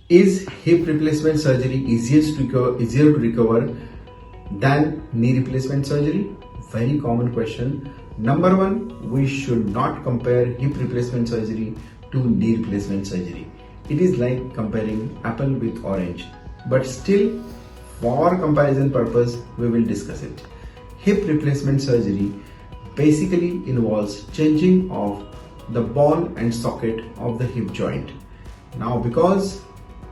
Is hip replacement surgery easier to recover than knee replacement surgery? Very common question. Number one, we should not compare hip replacement surgery to knee replacement surgery. It is like comparing apple with orange. But still, for comparison purpose, we will discuss it. Hip replacement surgery basically involves changing of the ball and socket of the hip joint. Now, because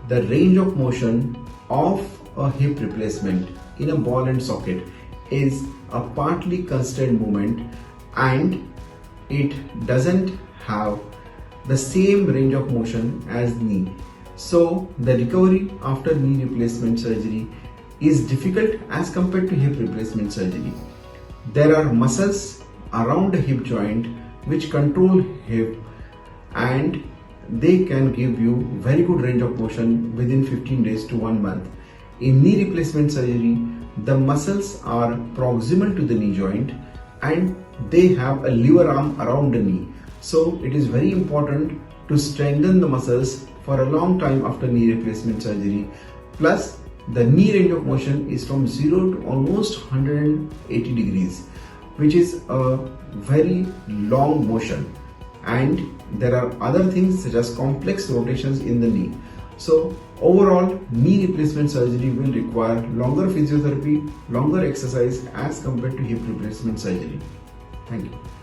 the range of motion of a hip replacement in a ball and socket is a partly constrained movement and it doesn't have the same range of motion as knee. So the recovery after knee replacement surgery is difficult as compared to hip replacement surgery. There are muscles around the hip joint which control hip and they can give you very good range of motion within 15 days to 1 month. In knee replacement surgery, the muscles are proximal to the knee joint and they have a lever arm around the knee. So it is very important to strengthen the muscles for a long time after knee replacement surgery. Plus, the knee range of motion is from 0 to almost 180 degrees, which is a very long motion. And there are other things such as complex rotations in the knee. So overall, knee replacement surgery will require longer physiotherapy, longer exercise as compared to hip replacement surgery. Thank you.